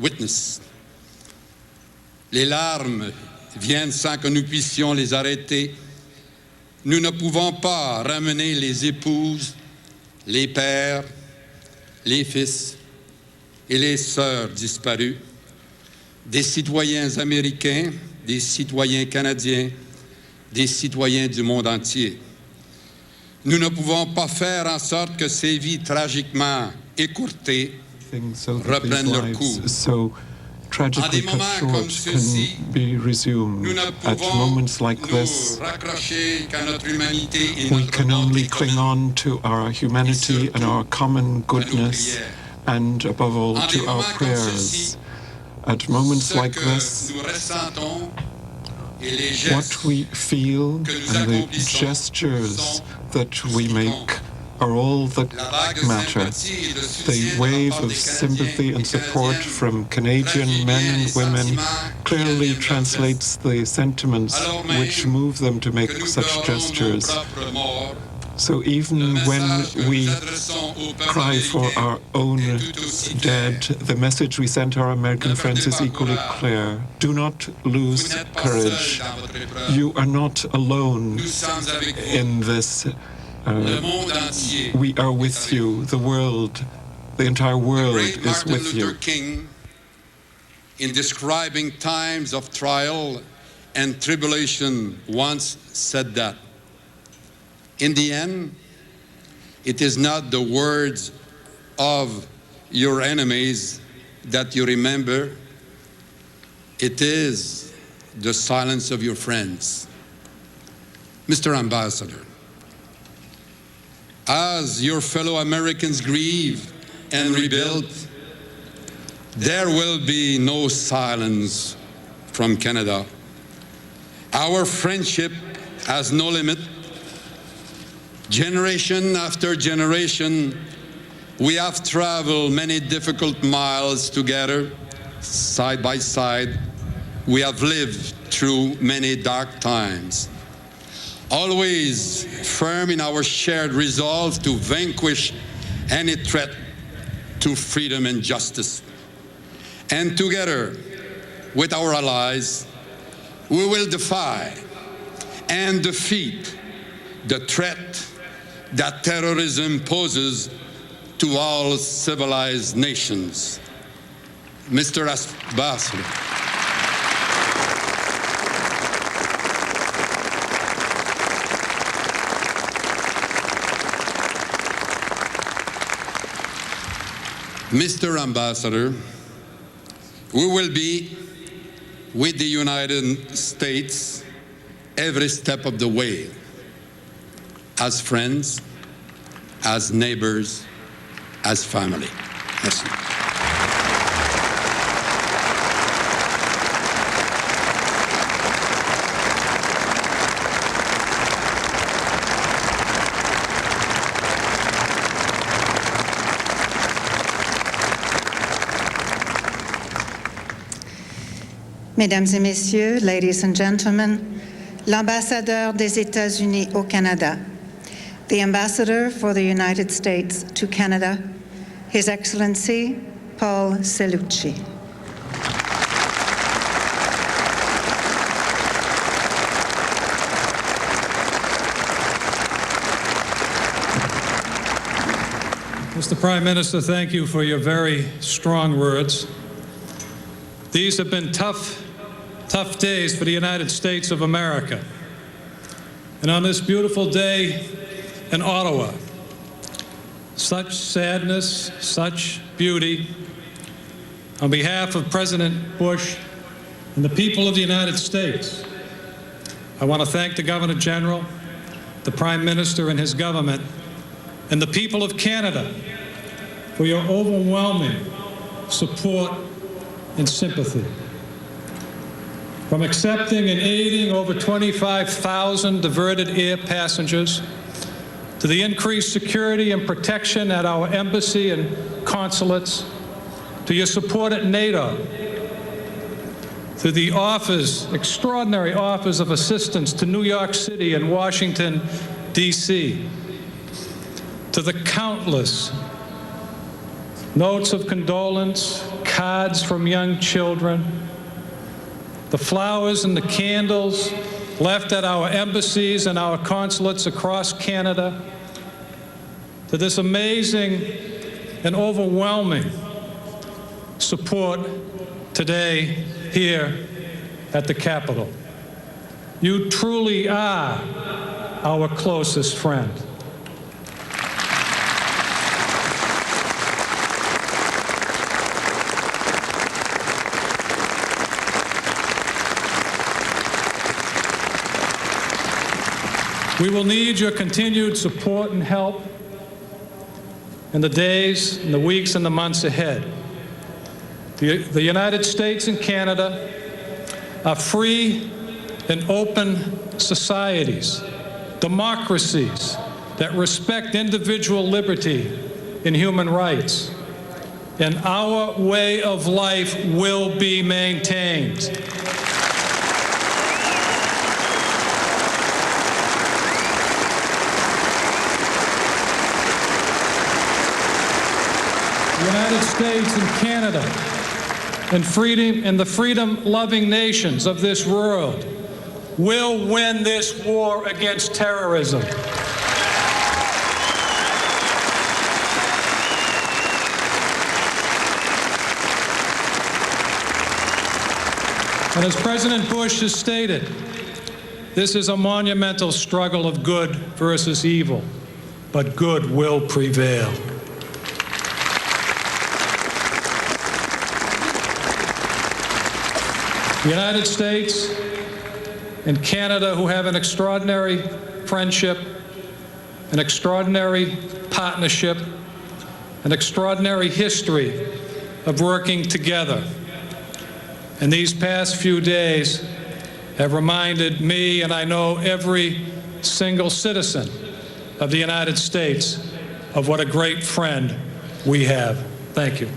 witnessed. Les larmes viennent sans que nous puissions les arrêter. Nous ne pouvons pas ramener les épouses, les pères, les fils et les sœurs disparus, des citoyens américains, des citoyens canadiens, des citoyens du monde entier. Nous ne pouvons pas faire en sorte que ces vies tragiquement écourtées reprennent leur cours. Tragically cut short can be resumed. At moments like this, we can only cling on to our humanity and our common goodness, and above all to our prayers. At moments like this, what we feel and the gestures that we make are all that matter. The wave of sympathy and support from Canadian men and women clearly translates the sentiments which move them to make such gestures. So even when we cry for our own dead, the message we send to our American friends is equally clear. Do not lose courage. You are not alone in this. We are with you. The world, the entire world is with you. King, in describing times of trial and tribulation, once said that, in the end, it is not the words of your enemies that you remember, it is the silence of your friends. Mr. Ambassador, as your fellow Americans grieve and rebuild, there will be no silence from Canada. Our friendship has no limit. Generation after generation, we have traveled many difficult miles together, side by side. We have lived through many dark times, always firm in our shared resolve to vanquish any threat to freedom and justice. And together with our allies, we will defy and defeat the threat that terrorism poses to all civilized nations. Mr. Ambassador, Mr. Ambassador, we will be with the United States every step of the way, as friends, as neighbors, as family. Merci. Mesdames et Messieurs, ladies and gentlemen, l'ambassadeur des États-Unis au Canada, the ambassador for the United States to Canada, His Excellency Paul Cellucci. Mr. Prime Minister, thank you for your very strong words. These have been tough days for the United States of America. And on this beautiful day in Ottawa, such sadness, such beauty, on behalf of President Bush and the people of the United States, I want to thank the Governor General, the Prime Minister and his government, and the people of Canada for your overwhelming support and sympathy. From accepting and aiding over 25,000 diverted air passengers, to the increased security and protection at our embassy and consulates, to your support at NATO, to the extraordinary offers of assistance to New York City and Washington, D.C., to the countless notes of condolence, cards from young children, the flowers and the candles left at our embassies and our consulates across Canada, to this amazing and overwhelming support today here at the Capitol. You truly are our closest friend. We will need your continued support and help in the days, and the weeks, and the months ahead. The United States and Canada are free and open societies, democracies that respect individual liberty and human rights. And our way of life will be maintained. The United States and Canada and the freedom-loving nations of this world will win this war against terrorism. And as President Bush has stated, this is a monumental struggle of good versus evil, but good will prevail. The United States and Canada, who have an extraordinary friendship, an extraordinary partnership, an extraordinary history of working together. And these past few days have reminded me, and I know every single citizen of the United States, of what a great friend we have. Thank you.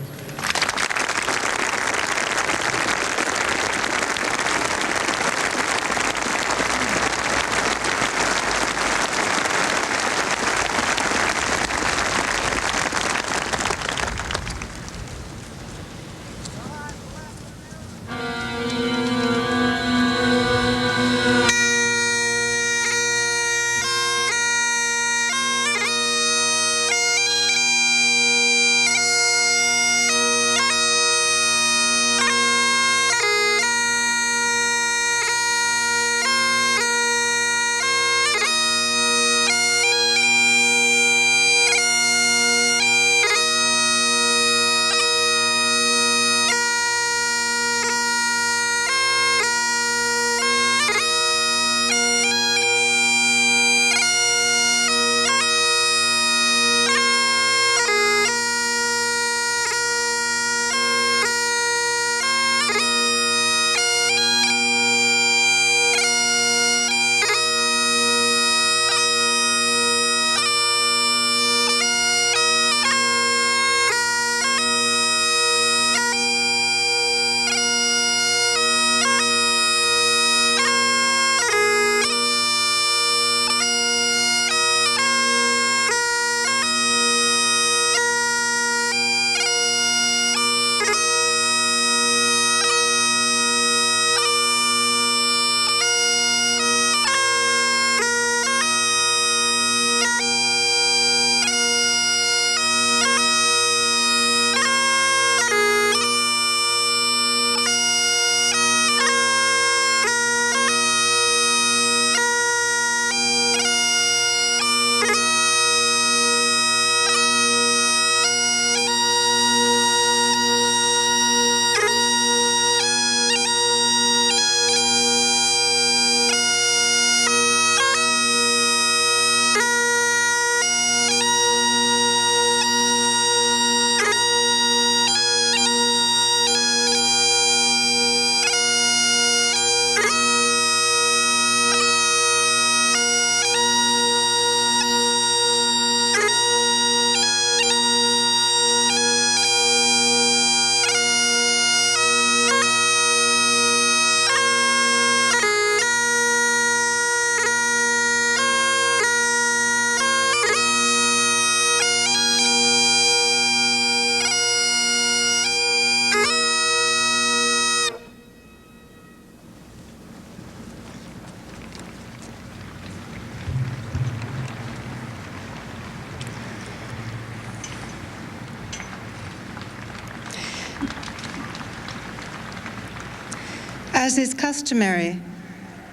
As is customary,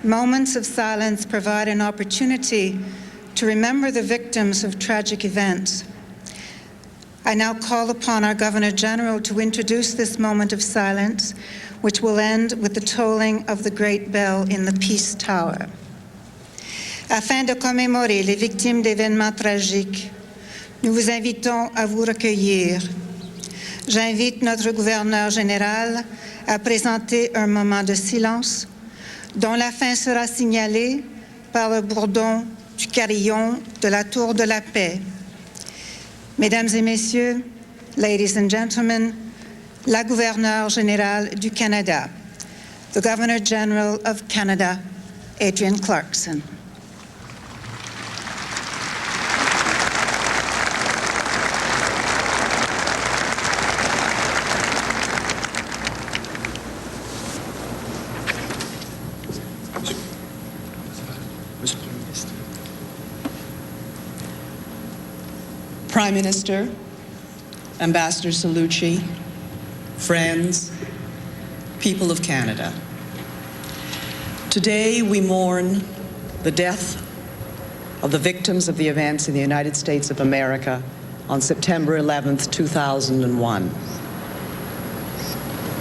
moments of silence provide an opportunity to remember the victims of tragic events. I now call upon our Governor General to introduce this moment of silence, which will end with the tolling of the great bell in the Peace Tower. Afin de commémorer les victimes d'événements tragiques, nous vous invitons à vous recueillir. J'invite notre gouverneur général à présenter un moment de silence dont la fin sera signalée par le bourdon du carillon de la Tour de la Paix. Mesdames et messieurs, ladies and gentlemen, la gouverneure générale du Canada, the Governor General of Canada, Adrienne Clarkson. Prime Minister, Ambassador Salucci, friends, people of Canada. Today we mourn the death of the victims of the events in the United States of America on September 11th, 2001.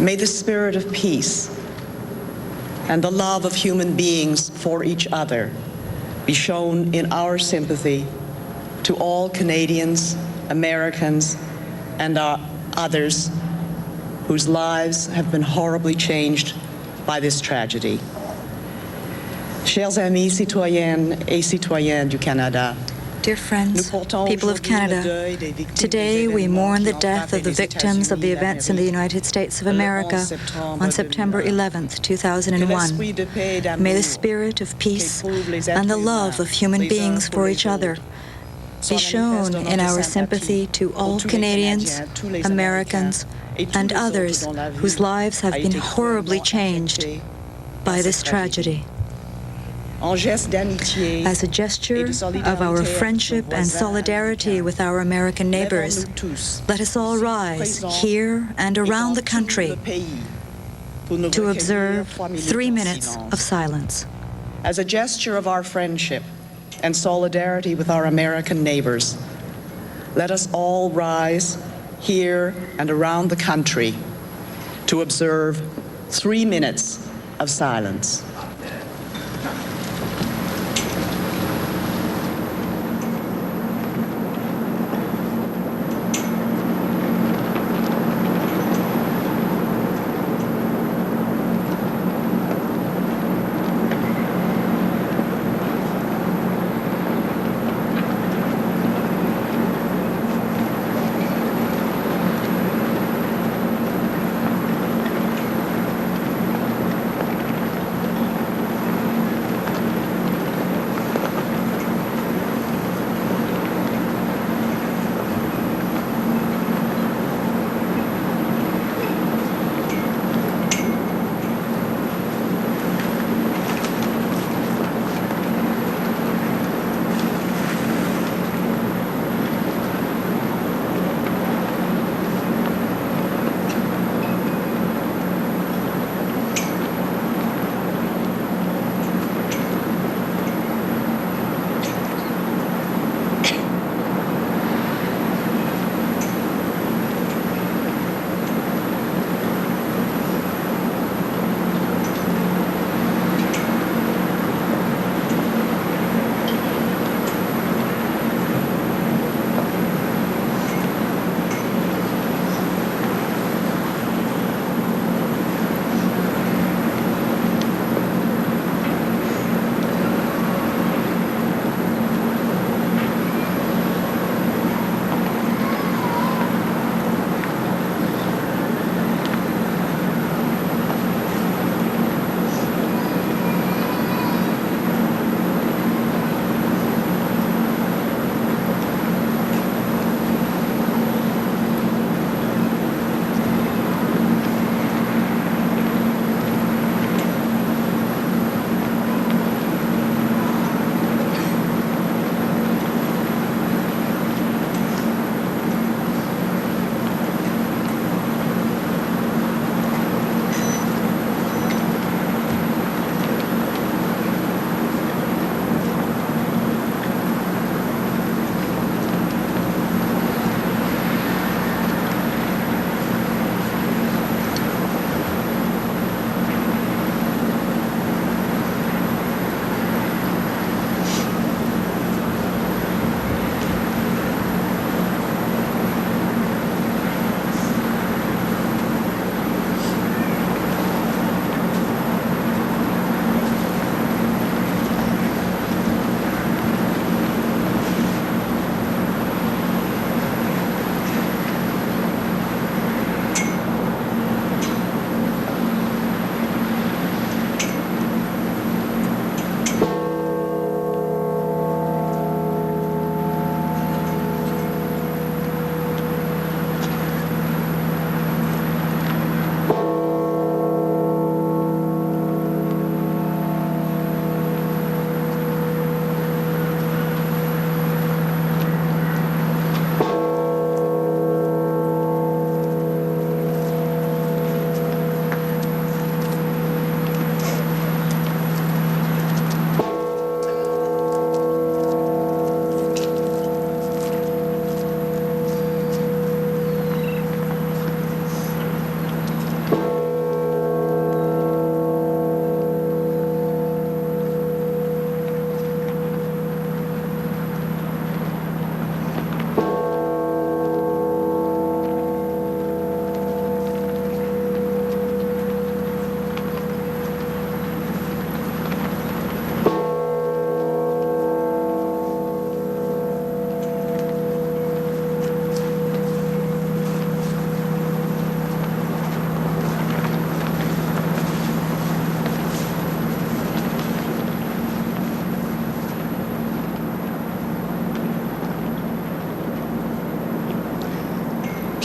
May the spirit of peace and the love of human beings for each other be shown in our sympathy to all Canadians, Americans, and others whose lives have been horribly changed by this tragedy. Chers amis citoyennes et citoyens du Canada, dear friends, people of Canada, today we mourn the death of the victims of the events in the United States of America on September 11th, 2001. May the spirit of peace and the love of human beings for each other be shown in our sympathy to all Canadians, Americans, and others whose lives have been horribly changed by this tragedy. As a gesture of our friendship and solidarity with our American neighbors, let us all rise here and around the country to observe 3 minutes of silence. As a gesture of our friendship and solidarity with our American neighbors, let us all rise here and around the country to observe 3 minutes of silence.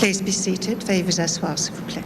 Please be seated. Veuillez vous asseoir, s'il vous plaît.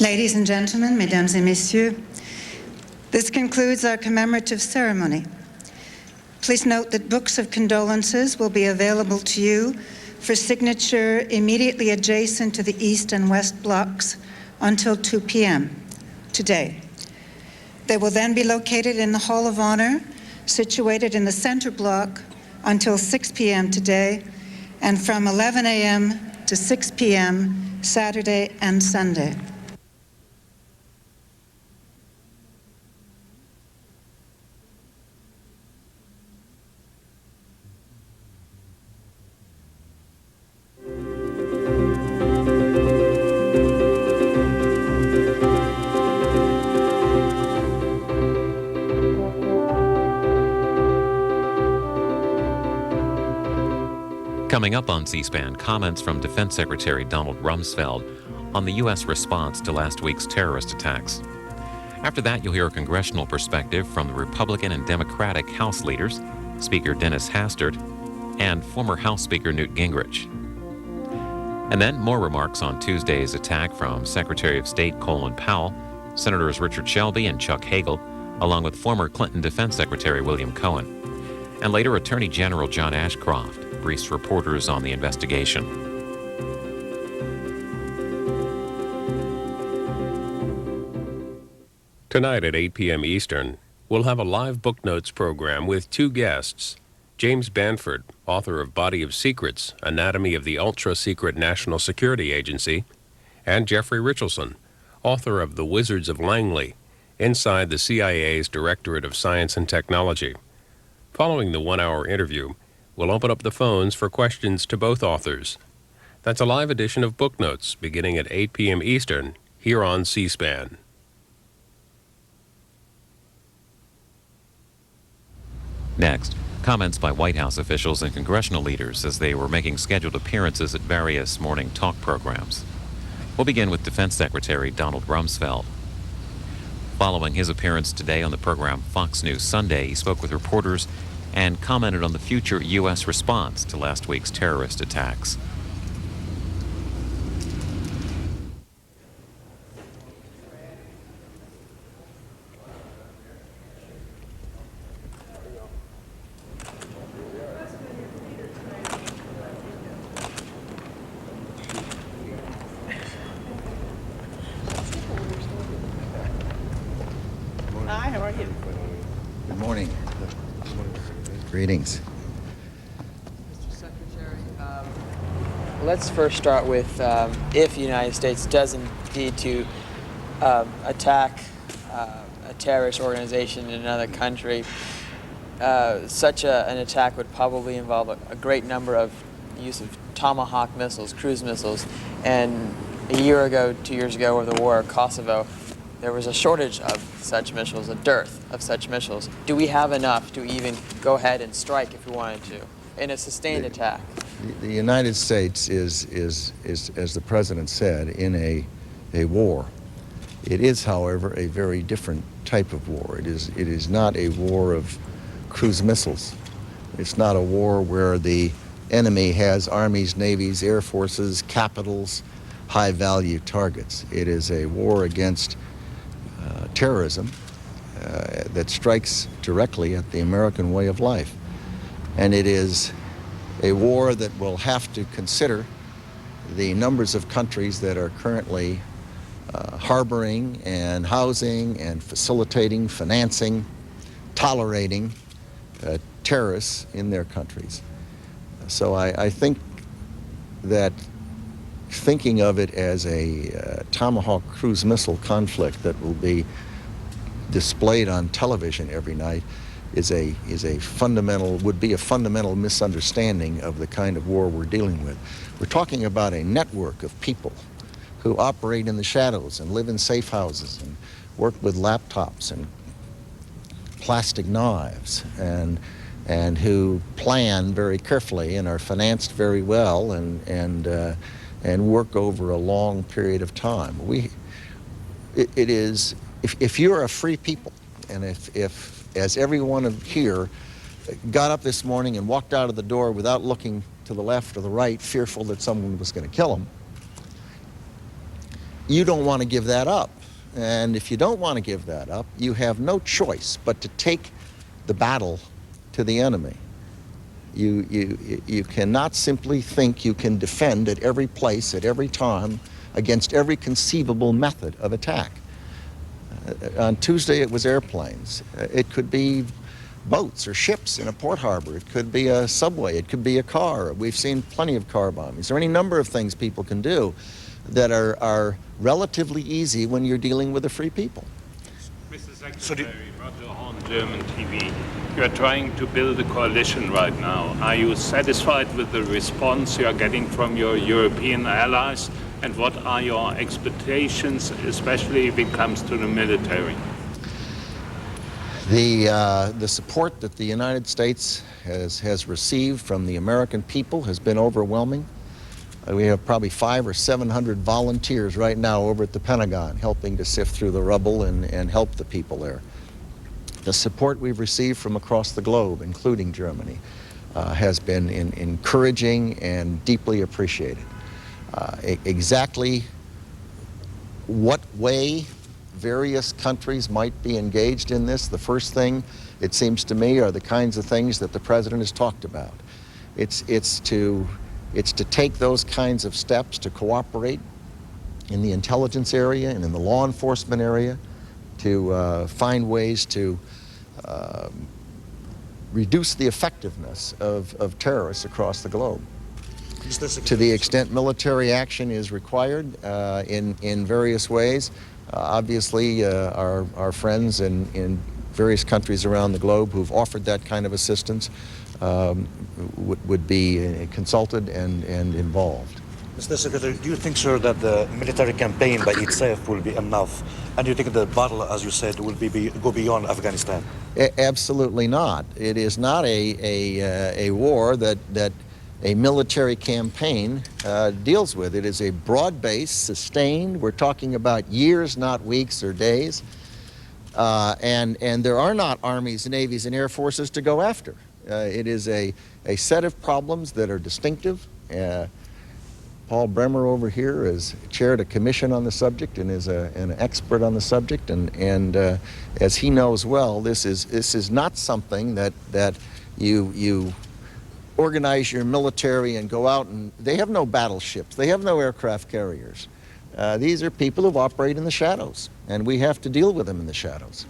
Ladies and gentlemen, mesdames et messieurs, this concludes our commemorative ceremony. Please note that books of condolences will be available to you for signature immediately adjacent to the east and west blocks until 2 p.m. today. They will then be located in the Hall of Honor, situated in the center block until 6 p.m. today, and from 11 a.m. to 6 p.m. Saturday and Sunday. Coming up on C-SPAN, comments from Defense Secretary Donald Rumsfeld on the U.S. response to last week's terrorist attacks. After that, you'll hear a congressional perspective from the Republican and Democratic House leaders, Speaker Dennis Hastert and former House Speaker Newt Gingrich. And then more remarks on Tuesday's attack from Secretary of State Colin Powell, Senators Richard Shelby and Chuck Hagel, along with former Clinton Defense Secretary William Cohen. And later, Attorney General John Ashcroft briefs reporters on the investigation. Tonight at 8 p.m. Eastern, we'll have a live book notes program with two guests, James Banford, author of Body of Secrets, Anatomy of the Ultra-Secret National Security Agency, and Jeffrey Richelson, author of The Wizards of Langley, Inside the CIA's Directorate of Science and Technology. Following the one-hour interview, we'll open up the phones for questions to both authors. That's a live edition of Book Notes beginning at 8 p.m. Eastern here on C-SPAN. Next, comments by White House officials and congressional leaders as they were making scheduled appearances at various morning talk programs. We'll begin with Defense Secretary Donald Rumsfeld. Following his appearance today on the program Fox News Sunday, he spoke with reporters and commented on the future U.S. response to last week's terrorist attacks. Hi, how are you? Good morning. Greetings. Mr. Secretary, let's first start with if the United States does indeed to attack a terrorist organization in another country, such an attack would probably involve a great number of use of Tomahawk missiles, cruise missiles, and a year ago, 2 years ago, over the war in Kosovo, there was a shortage of such missiles, a dearth of such missiles. Do we have enough to even go ahead and strike if we wanted to in a sustained attack? The United States is, as the President said, in a war. It is, however, a very different type of war. It is not a war of cruise missiles. It's not a war where the enemy has armies, navies, air forces, capitals, high-value targets. It is a war against terrorism that strikes directly at the American way of life. And it is a war that will have to consider the numbers of countries that are currently harboring and housing and facilitating, financing, tolerating terrorists in their countries. So I think that thinking of it as a Tomahawk cruise missile conflict that will be displayed on television every night would be a fundamental misunderstanding of the kind of war we're dealing with. We're talking about a network of people who operate in the shadows and live in safe houses and work with laptops and plastic knives and who plan very carefully and are financed very well and work over a long period of time. It is, if you're a free people, and if as everyone here got up this morning and walked out of the door without looking to the left or the right, fearful that someone was going to kill them, you don't want to give that up. And if you don't want to give that up, you have no choice but to take the battle to the enemy. You cannot simply think you can defend at every place, at every time, against every conceivable method of attack. On Tuesday, it was airplanes. It could be boats or ships in a port harbor. It could be a subway. It could be a car. We've seen plenty of car bombings. There are any number of things people can do that are relatively easy when you're dealing with a free people. Mr. Secretary, Roger Horn, German TV. You are trying to build a coalition right now. Are you satisfied with the response you are getting from your European allies? And what are your expectations, especially if it comes to the military? The support that the United States has received from the American people has been overwhelming. We have probably 500 or 700 volunteers right now over at the Pentagon helping to sift through the rubble and help the people there. The support we've received from across the globe, including Germany, has been encouraging and deeply appreciated. Exactly what way various countries might be engaged in this, the first thing, it seems to me, are the kinds of things that the President has talked about. It's to take those kinds of steps to cooperate in the intelligence area and in the law enforcement area, to find ways to reduce the effectiveness of terrorists across the globe. To the extent military action is required in various ways, obviously our friends in various countries around the globe who've offered that kind of assistance would be consulted and involved. Mr. Secretary, do you think, sir, that the military campaign by itself will be enough? And do you think the battle, as you said, will go beyond Afghanistan? Absolutely not. It is not a war that a military campaign deals with. It is a broad-based, sustained, we're talking about years, not weeks or days, and there are not armies, navies, and air forces to go after. It is a set of problems that are distinctive. Paul Bremer over here has chaired a commission on the subject and is an expert on the subject, and as he knows well, this is not something that you organize your military and go out and they have no battleships, they have no aircraft carriers. These are people who operate in the shadows, and we have to deal with them in the shadows.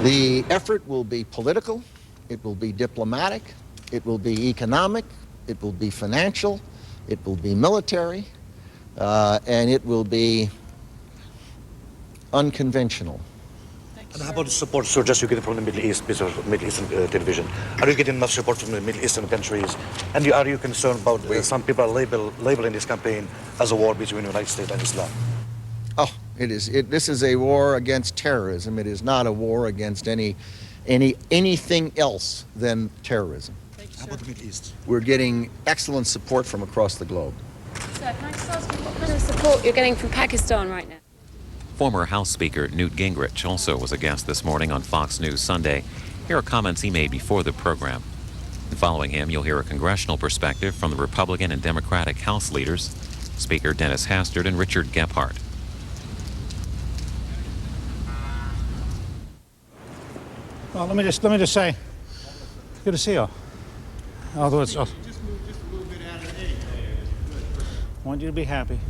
The effort will be political, it will be diplomatic, it will be economic, it will be financial, it will be military, and it will be unconventional. And how about the support, sir, just you get from the Middle East, Middle Eastern television? Are you getting enough support from the Middle Eastern countries? And are you concerned about some people labeling this campaign as a war between the United States and Islam? Oh, this is a war against terrorism. It is not a war against anything else than terrorism. Thank you, how about the Middle East? We're getting excellent support from across the globe. Sir, can I just ask you what kind of support you're getting from Pakistan right now? Former House Speaker Newt Gingrich also was a guest this morning on Fox News Sunday. Here are comments he made before the program. And following him, you'll hear a congressional perspective from the Republican and Democratic House leaders, Speaker Dennis Hastert and Richard Gephardt. Well, let me just say, good to see you. Although it's, just move just a little bit out of the way. I want you to be happy.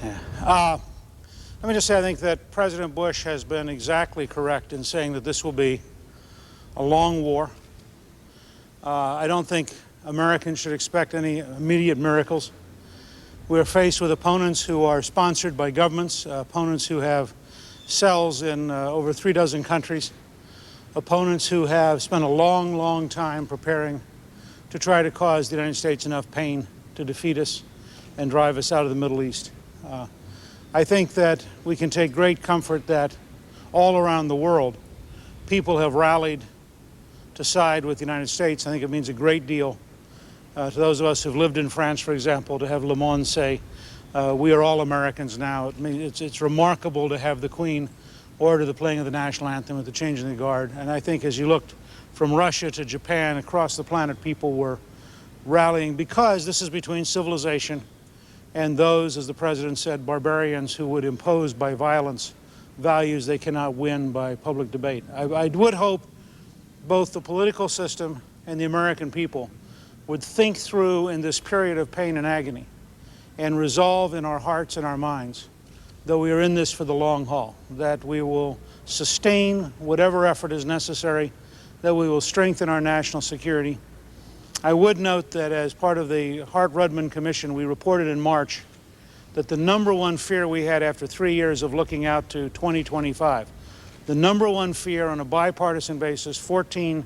Yeah. Let me just say, I think that President Bush has been exactly correct in saying that this will be a long war. I don't think Americans should expect any immediate miracles. We're faced with opponents who are sponsored by governments, opponents who have cells in over 36 countries, opponents who have spent a long, long time preparing to try to cause the United States enough pain to defeat us and drive us out of the Middle East. I think that we can take great comfort that all around the world, people have rallied to side with the United States. I think it means a great deal to those of us who've lived in France, for example, to have Le Monde say, we are all Americans now. It's remarkable to have the Queen order the playing of the national anthem at the changing of the guard. And I think as you looked from Russia to Japan, across the planet, people were rallying, because this is between civilization and those, as the President said, barbarians who would impose by violence values they cannot win by public debate. I would hope both the political system and the American people would think through in this period of pain and agony and resolve in our hearts and our minds that we are in this for the long haul, that we will sustain whatever effort is necessary, that we will strengthen our national security. I would note that as part of the Hart-Rudman Commission, we reported in March that the #1 fear we had after 3 years of looking out to 2025, the #1 fear on a bipartisan basis, 14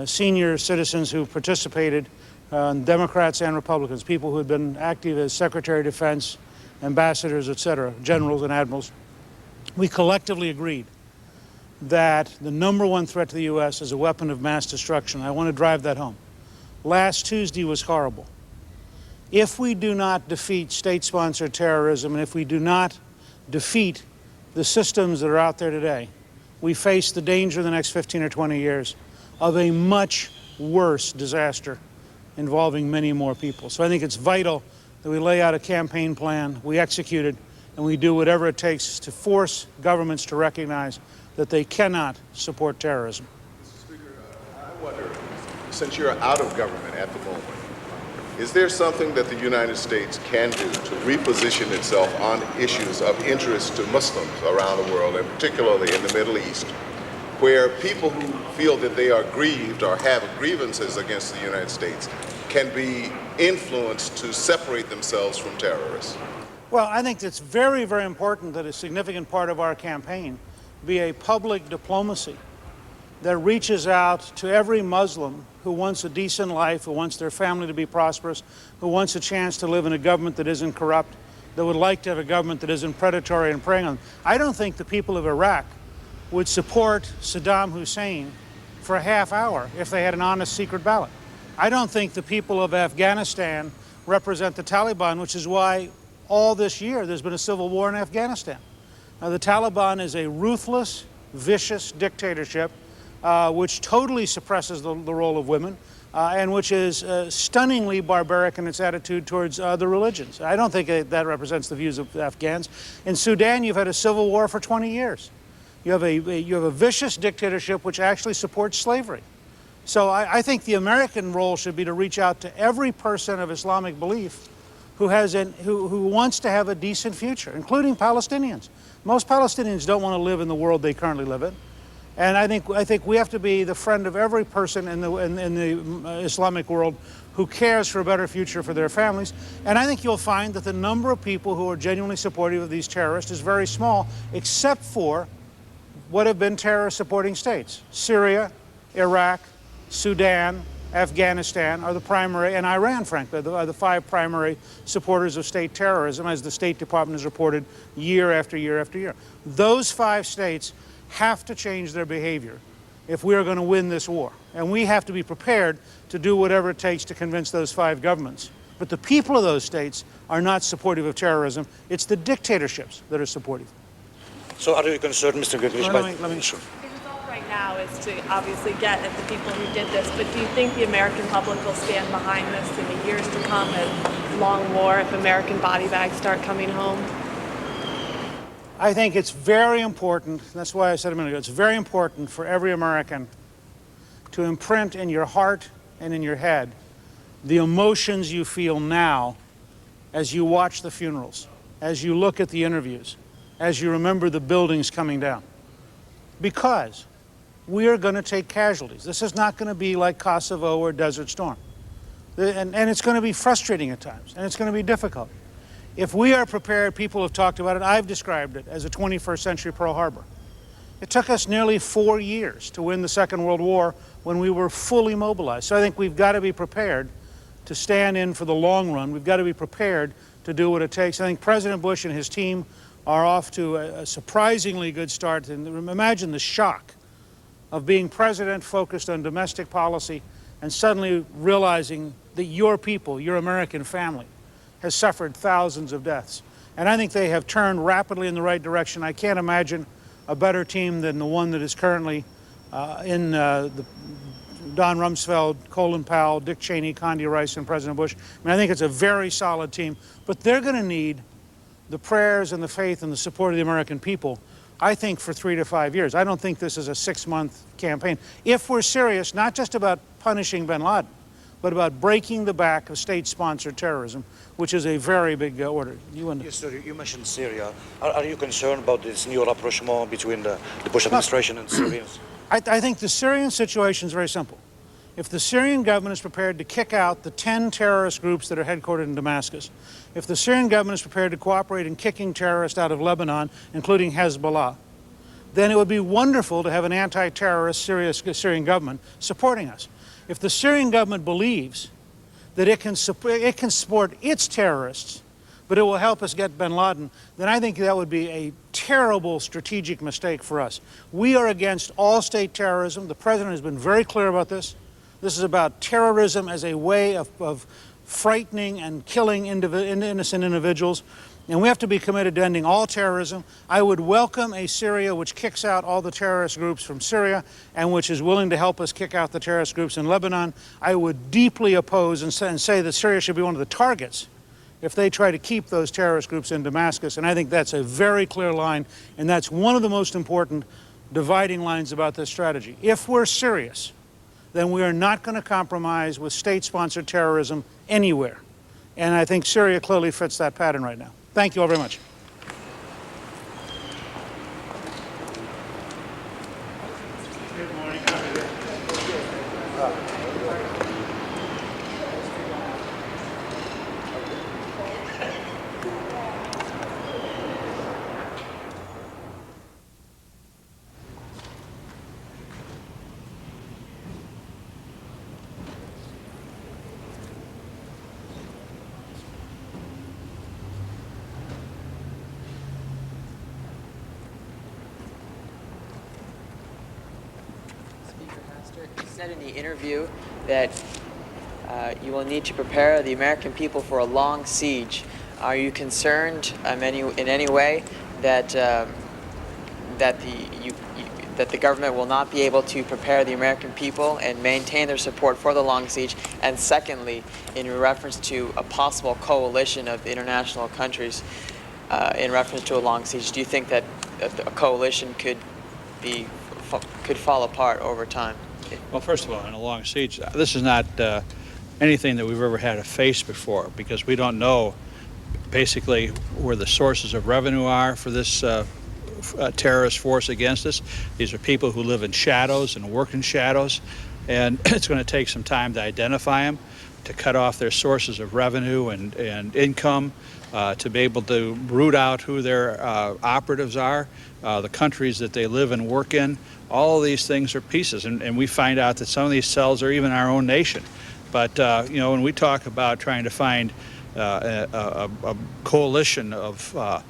senior citizens who participated, Democrats and Republicans, people who had been active as Secretary of Defense, ambassadors, etc., generals and admirals, we collectively agreed that the #1 threat to the U.S. is a weapon of mass destruction. I want to drive that home. Last Tuesday was horrible. If we do not defeat state-sponsored terrorism, and if we do not defeat the systems that are out there today, we face the danger in the next 15 or 20 years of a much worse disaster involving many more people. So I think it's vital that we lay out a campaign plan, we execute it, and we do whatever it takes to force governments to recognize that they cannot support terrorism. Mr. Speaker, I wonder, since you're out of government at the moment, is there something that the United States can do to reposition itself on issues of interest to Muslims around the world, and particularly in the Middle East, where people who feel that they are grieved or have grievances against the United States can be influenced to separate themselves from terrorists? Well, I think it's very, very important that a significant part of our campaign be a public diplomacy that reaches out to every Muslim who wants a decent life, who wants their family to be prosperous, who wants a chance to live in a government that isn't corrupt, that would like to have a government that isn't predatory and preying on them. I don't think the people of Iraq would support Saddam Hussein for a half hour if they had an honest secret ballot. I don't think the people of Afghanistan represent the Taliban, which is why all this year there's been a civil war in Afghanistan. Now, the Taliban is a ruthless, vicious dictatorship which totally suppresses the role of women and which is stunningly barbaric in its attitude towards other religions. I don't think that represents the views of Afghans. In Sudan, you've had a civil war for 20 years. You have a vicious dictatorship which actually supports slavery. So I think the American role should be to reach out to every person of Islamic belief who wants to have a decent future, including Palestinians. Most Palestinians don't want to live in the world they currently live in. And I think we have to be the friend of every person in the Islamic world who cares for a better future for their families. And I think you'll find that the number of people who are genuinely supportive of these terrorists is very small, except for what have been terrorist-supporting states. Syria, Iraq, Sudan, Afghanistan are the primary, and Iran, frankly, are the 5 primary supporters of state terrorism, as the State Department has reported year after year after year. Those 5 states have to change their behavior if we are going to win this war. And we have to be prepared to do whatever it takes to convince those 5 governments. But the people of those states are not supportive of terrorism. It's the dictatorships that are supportive. So are you concerned, Mr. Goodrich? Let me sure. Right now is to obviously get at the people who did this, but do you think the American public will stand behind this in the years to come as long war if American body bags start coming home? I think it's very important, that's why I said a minute ago, it's very important for every American to imprint in your heart and in your head the emotions you feel now as you watch the funerals, as you look at the interviews, as you remember the buildings coming down. Because we are going to take casualties. This is not going to be like Kosovo or Desert Storm. And it's going to be frustrating at times, and it's going to be difficult. If we are prepared, people have talked about it, I've described it as a 21st century Pearl Harbor. It took us nearly 4 years to win the Second World War when we were fully mobilized. So I think we've got to be prepared to stand in for the long run. We've got to be prepared to do what it takes. I think President Bush and his team are off to a surprisingly good start. And imagine the shock of being president focused on domestic policy and suddenly realizing that your people, your American family, has suffered thousands of deaths. And I think they have turned rapidly in the right direction. I can't imagine a better team than the one that is currently in the Don Rumsfeld, Colin Powell, Dick Cheney, Condi Rice, and President Bush. I mean, I think it's a very solid team, but they're going to need the prayers and the faith and the support of the American people, I think, for 3 to 5 years. I don't think this is a 6-month campaign. If we're serious, not just about punishing bin Laden, but about breaking the back of state-sponsored terrorism, which is a very big order. Yes, sir. You mentioned Syria. Are you concerned about this new rapprochement between the Bush administration and Syrians? I think the Syrian situation is very simple. If the Syrian government is prepared to kick out the 10 terrorist groups that are headquartered in Damascus, if the Syrian government is prepared to cooperate in kicking terrorists out of Lebanon, including Hezbollah, then it would be wonderful to have an anti-terrorist Syrian government supporting us. If the Syrian government believes that it can support its terrorists, but it will help us get bin Laden, then I think that would be a terrible strategic mistake for us. We are against all state terrorism. The President has been very clear about this. This is about terrorism as a way of frightening and killing innocent individuals. And we have to be committed to ending all terrorism. I would welcome a Syria which kicks out all the terrorist groups from Syria and which is willing to help us kick out the terrorist groups in Lebanon. I would deeply oppose and say that Syria should be one of the targets if they try to keep those terrorist groups in Damascus. And I think that's a very clear line, and that's one of the most important dividing lines about this strategy. If we're serious, then we are not going to compromise with state-sponsored terrorism anywhere. And I think Syria clearly fits that pattern right now. Thank you all very much. You said in the interview that you will need to prepare the American people for a long siege. Are you concerned in any way that that the government will not be able to prepare the American people and maintain their support for the long siege? And secondly, in reference to a possible coalition of international countries in reference to a long siege, do you think that a coalition could fall apart over time? Well, first of all, in a long siege, this is not anything that we've ever had to face before, because we don't know basically where the sources of revenue are for this terrorist force against us. These are people who live in shadows and work in shadows, and it's going to take some time to identify them, to cut off their sources of revenue and income, to be able to root out who their operatives are, the countries that they live and work in. All of these things are pieces, and we find out that some of these cells are even our own nation. But you know, when we talk about trying to find a coalition of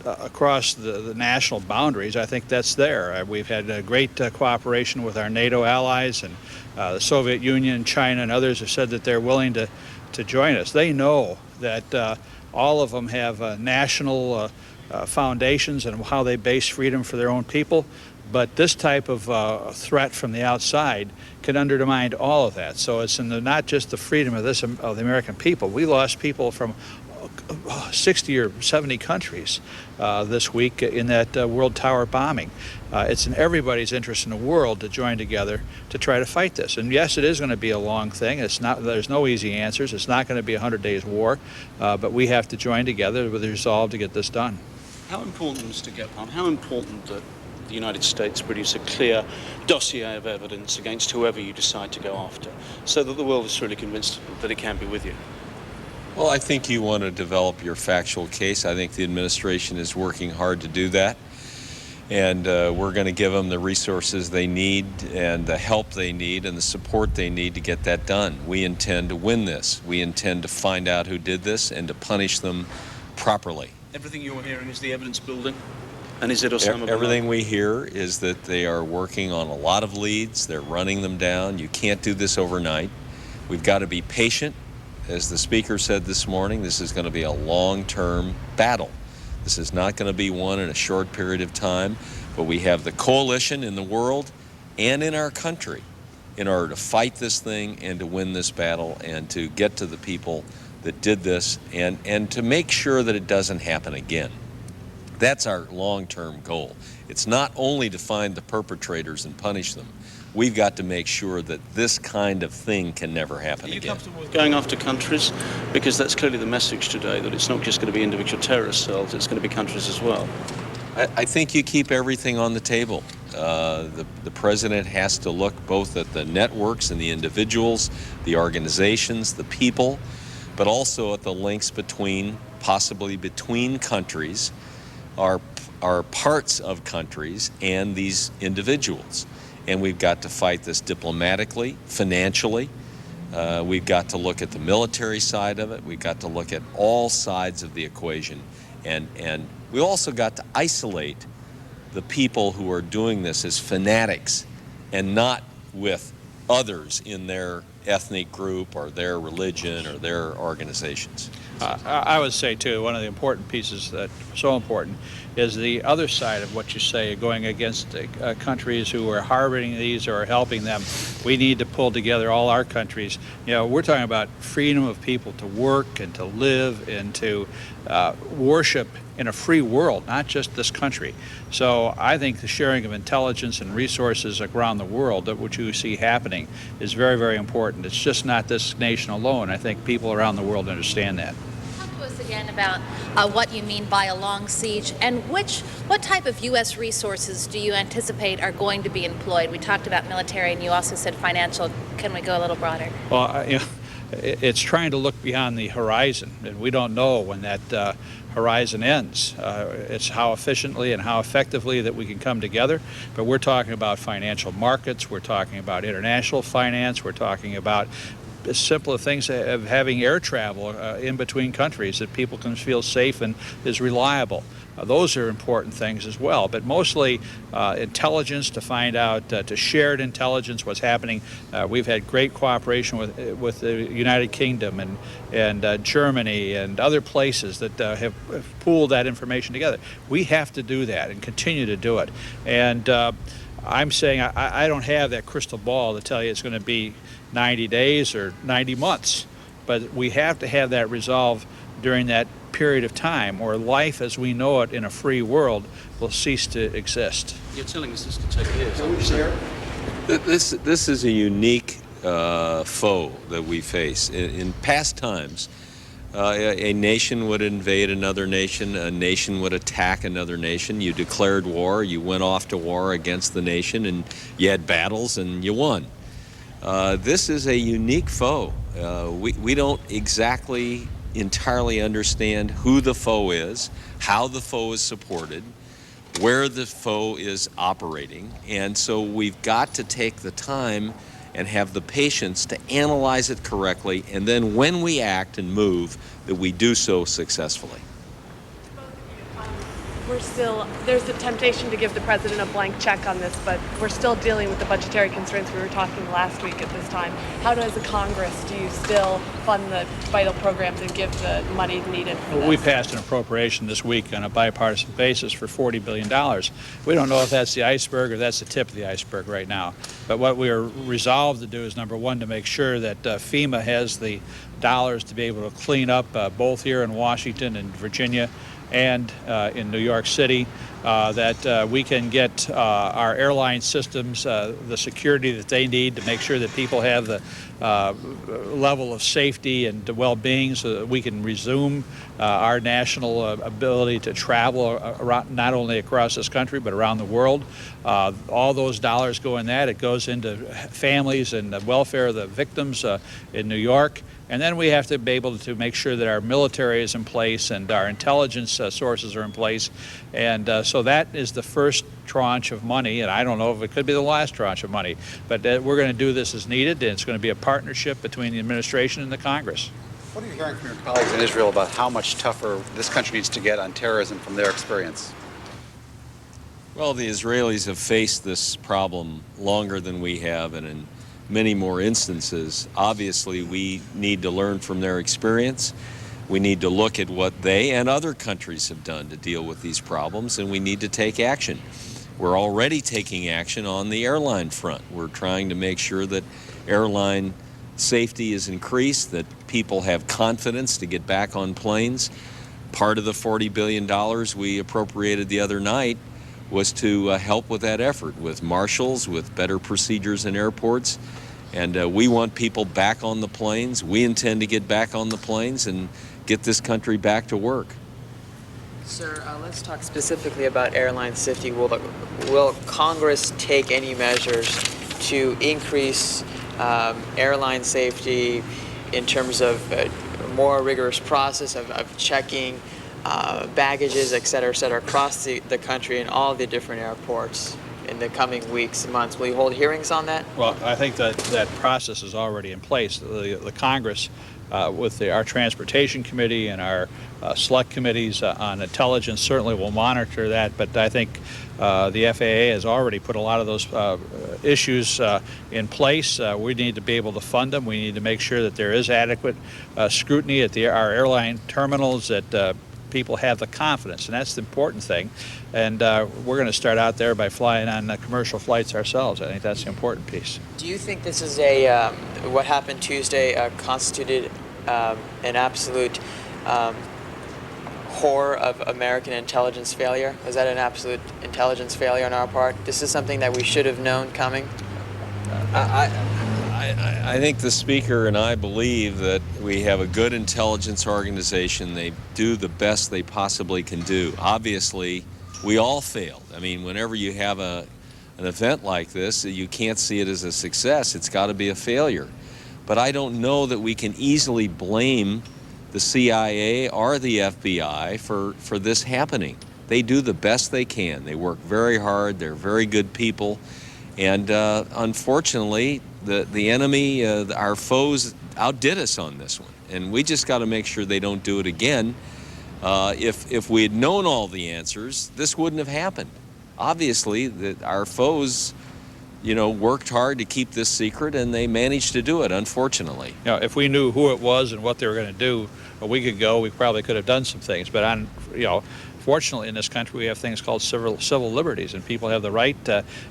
across the national boundaries, I think that's there. We've had great cooperation with our NATO allies, and the Soviet Union, China, and others have said that they're willing to join us. They know that all of them have national foundations and how they base freedom for their own people. But this type of threat from the outside can undermine all of that. So it's not just the freedom of the American people. We lost people from 60 or 70 countries this week in that World Tower bombing. It's in everybody's interest in the world to join together to try to fight this. And yes, it is going to be a long thing. There's no easy answers. It's not going to be a 100 days war, but we have to join together with the resolve to get this done. How important, Mr. Gephardt, how important that the United States produce a clear dossier of evidence against whoever you decide to go after, so that the world is truly convinced that it can be with you? Well, I think you want to develop your factual case. I think the administration is working hard to do that. And we're going to give them the resources they need and the help they need and the support they need to get that done. We intend to win this. We intend to find out who did this and to punish them properly. Everything you're hearing is the evidence building? And is it Osama bin Laden? Everything we hear is that they are working on a lot of leads. They're running them down. You can't do this overnight. We've got to be patient. As the speaker said this morning, this is going to be a long-term battle. This is not going to be won in a short period of time, but we have the coalition in the world and in our country in order to fight this thing and to win this battle and to get to the people that did this and to make sure that it doesn't happen again. That's our long-term goal. It's not only to find the perpetrators and punish them. We've got to make sure that this kind of thing can never happen again. Are you comfortable with going after countries? Because that's clearly the message today, that it's not just going to be individual terrorist cells, it's going to be countries as well. I think you keep everything on the table. The president has to look both at the networks and the individuals, the organizations, the people, but also at the links between, possibly between countries, are parts of countries and these individuals. And we've got to fight this diplomatically, financially. We've got to look at the military side of it. We've got to look at all sides of the equation. And we also got to isolate the people who are doing this as fanatics and not with others in their ethnic group or their religion or their organizations. I would say, too, one of the important pieces that so important is the other side of what you say, going against countries who are harboring these or helping them. We need to pull together all our countries. You know, we're talking about freedom of people to work and to live and to worship in a free world, not just this country. So I think the sharing of intelligence and resources around the world, which you see happening, is very, very important. It's just not this nation alone. I think people around the world understand that. Talk to us again about what you mean by a long siege, and what type of U.S. resources do you anticipate are going to be employed? We talked about military, and you also said financial. Can we go a little broader? Well, you know, it's trying to look beyond the horizon, and we don't know when that horizon ends. It's how efficiently and how effectively that we can come together, but we're talking about financial markets, we're talking about international finance, we're talking about simpler things of having air travel in between countries that people can feel safe and is reliable. Those are important things as well, but mostly intelligence to find out, to shared intelligence, what's happening. We've had great cooperation with the United Kingdom and Germany and other places that have pooled that information together. We have to do that and continue to do it. And I'm saying I don't have that crystal ball to tell you it's going to be 90 days or 90 months, but we have to have that resolved during that period of time, or life as we know it in a free world will cease to exist. You're telling us this could take years. This is a unique foe that we face. In past times, a nation would invade another nation, a nation would attack another nation. You declared war, you went off to war against the nation, and you had battles and you won. This is a unique foe. We don't exactly entirely understand who the foe is, how the foe is supported, where the foe is operating, and so we've got to take the time and have the patience to analyze it correctly, and then when we act and move, that we do so successfully. There's a temptation to give the president a blank check on this, but we're still dealing with the budgetary constraints we were talking last week at this time. How does the Congress, do you still fund the vital programs and give the money needed for this? We passed an appropriation this week on a bipartisan basis for $40 billion. We don't know if that's the iceberg or that's the tip of the iceberg right now. But what we are resolved to do is, number one, to make sure that FEMA has the dollars to be able to clean up both here in Washington and Virginia and in New York City, that we can get our airline systems the security that they need to make sure that people have the level of safety and well-being so that we can resume our national ability to travel around, not only across this country but around the world. All those dollars go in that. It goes into families and the welfare of the victims in New York. And then we have to be able to make sure that our military is in place and our intelligence sources are in place. And so that is the first tranche of money, and I don't know if it could be the last tranche of money, but we're going to do this as needed, and it's going to be a partnership between the administration and the Congress. What are you hearing from your colleagues in Israel about how much tougher this country needs to get on terrorism from their experience? Well, the Israelis have faced this problem longer than we have, and in many more instances. Obviously, we need to learn from their experience. We need to look at what they and other countries have done to deal with these problems, and we need to take action. We're already taking action on the airline front. We're trying to make sure that airline safety is increased, that people have confidence to get back on planes. Part of the $40 billion we appropriated the other night was to help with that effort, with marshals, with better procedures in airports. And we want people back on the planes. We intend to get back on the planes and get this country back to work. Sir, let's talk specifically about airline safety. Will Congress take any measures to increase airline safety in terms of a more rigorous process of checking baggages, et cetera, across the country in all the different airports in the coming weeks and months? Will you hold hearings on that? Well, I think that process is already in place. The Congress, with our Transportation Committee and our select committees on intelligence, certainly will monitor that. But I think the FAA has already put a lot of those issues in place. We need to be able to fund them. We need to make sure that there is adequate scrutiny at our airline terminals, that people have the confidence, and that's the important thing. And we're going to start out there by flying on commercial flights ourselves. I think that's the important piece. Do you think this is what happened Tuesday constituted an absolute horror of American intelligence failure? Was that an absolute intelligence failure on our part? This is something that we should have known coming? I think the Speaker and I believe that we have a good intelligence organization. They do the best they possibly can do. Obviously, we all failed. I mean, whenever you have an event like this, you can't see it as a success. It's got to be a failure. But I don't know that we can easily blame the CIA or the FBI for this happening. They do the best they can. They work very hard. They're very good people. And unfortunately, the enemy, our foes, outdid us on this one. And we just got to make sure they don't do it again. If we had known all the answers, this wouldn't have happened. Obviously, our foes, worked hard to keep this secret, and they managed to do it, unfortunately. If we knew who it was and what they were going to do a week ago, we probably could have done some things. But fortunately, in this country, we have things called civil liberties, and people have the right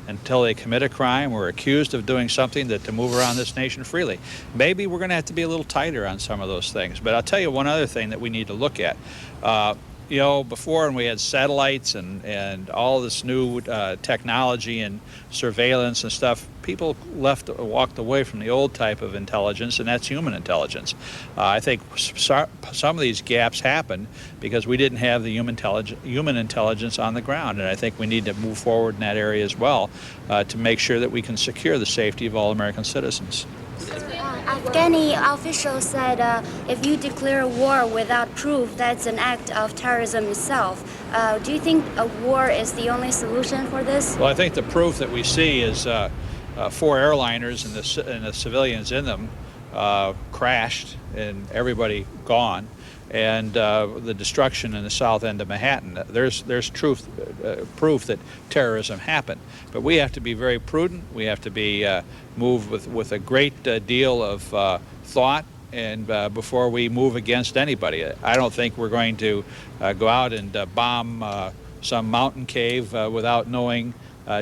until they commit a crime or are accused of doing something to move around this nation freely. Maybe we're going to have to be a little tighter on some of those things. But I'll tell you one other thing that we need to look at. Before, when we had satellites and all this new technology and surveillance and stuff, people walked away from the old type of intelligence, and that's human intelligence. I think some of these gaps happened because we didn't have the human intelligence on the ground, and I think we need to move forward in that area as well to make sure that we can secure the safety of all American citizens. Afghani officials said if you declare a war without proof, that's an act of terrorism itself. Do you think a war is the only solution for this? Well, I think the proof that we see is 4 airliners and the civilians in them crashed and everybody gone, and the destruction in the south end of Manhattan. There's proof that terrorism happened. But we have to be very prudent. We have to be move with a great deal of thought and before we move against anybody. I don't think we're going to go out and bomb some mountain cave without knowing,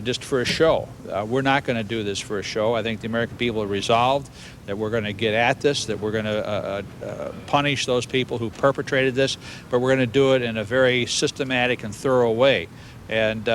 just for a show. We're not going to do this for a show. I think the American people are resolved that we're going to get at this, that we're going to punish those people who perpetrated this, but we're going to do it in a very systematic and thorough way. And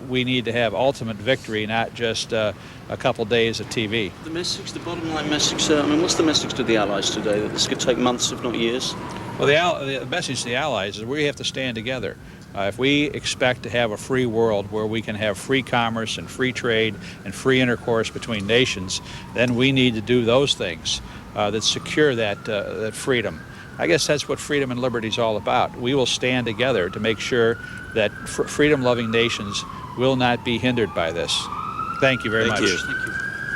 we need to have ultimate victory, not just a couple days of TV. The message, the bottom line message, what's the message to the Allies today, that this could take months, if not years? Well, the message to the Allies is we have to stand together. If we expect to have a free world where we can have free commerce and free trade and free intercourse between nations, then we need to do those things that secure that freedom. I guess that's what freedom and liberty is all about. We will stand together to make sure that freedom-loving nations will not be hindered by this. Thank you very much. Thank you.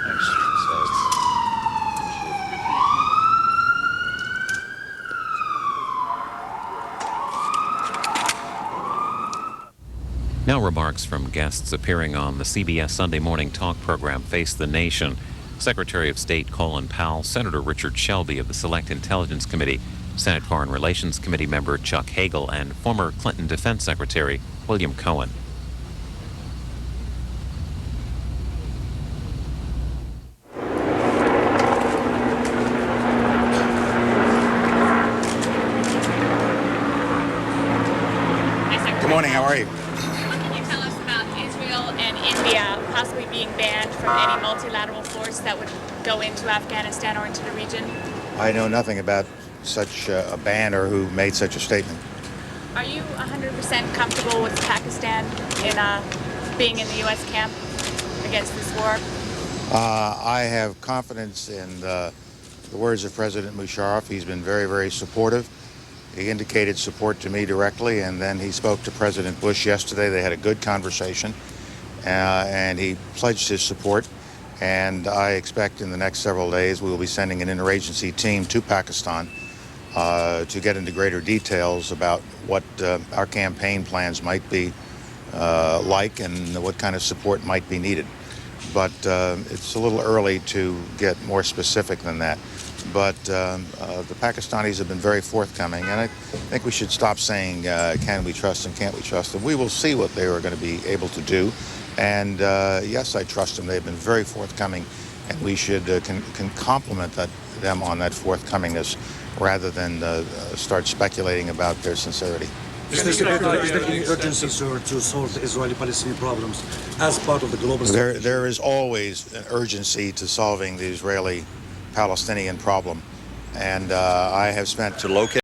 Thanks. Now remarks from guests appearing on the CBS Sunday Morning Talk program Face the Nation. Secretary of State Colin Powell, Senator Richard Shelby of the Select Intelligence Committee, Senate Foreign Relations Committee member Chuck Hagel, and former Clinton Defense Secretary William Cohen. go into Afghanistan or into the region? I know nothing about such a ban or who made such a statement. Are you 100% comfortable with Pakistan in being in the U.S. camp against this war? I have confidence in the words of President Musharraf. He's been very, very supportive. He indicated support to me directly, and then he spoke to President Bush yesterday. They had a good conversation, and he pledged his support. And I expect in the next several days we will be sending an interagency team to Pakistan to get into greater details about what our campaign plans might be like and what kind of support might be needed. But it's a little early to get more specific than that. But the Pakistanis have been very forthcoming, and I think we should stop saying, can we trust them, can't we trust them? We will see what they are going to be able to do. And yes, I trust them. They've been very forthcoming, and we should can compliment them on that forthcomingness rather than start speculating about their sincerity. Mr. Secretary, is there any urgency, sir, to solve the Israeli-Palestinian problems as part of the global strategy? There is always an urgency to solving the Israeli-Palestinian problem, and I have spent to locate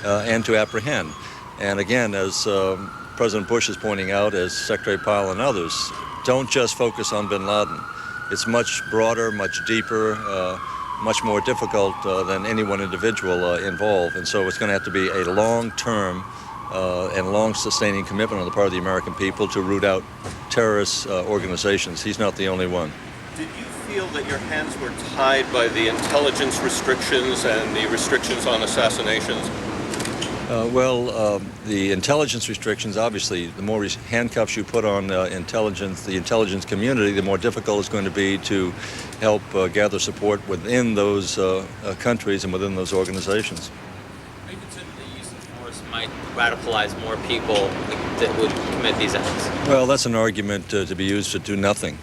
and to apprehend. And again, as President Bush is pointing out, as Secretary Powell and others, don't just focus on bin Laden. It's much broader, much deeper, much more difficult than any one individual involved. And so it's going to have to be a long-term and long-sustaining commitment on the part of the American people to root out terrorist organizations. He's not the only one. Did you feel that your hands were tied by the intelligence restrictions and the restrictions on assassinations? The intelligence restrictions, obviously, the more handcuffs you put on the intelligence community, the more difficult it's going to be to help gather support within those countries and within those organizations. Are you concerned that the use of force might radicalize more people that would commit these acts? Well, that's an argument to be used to do nothing.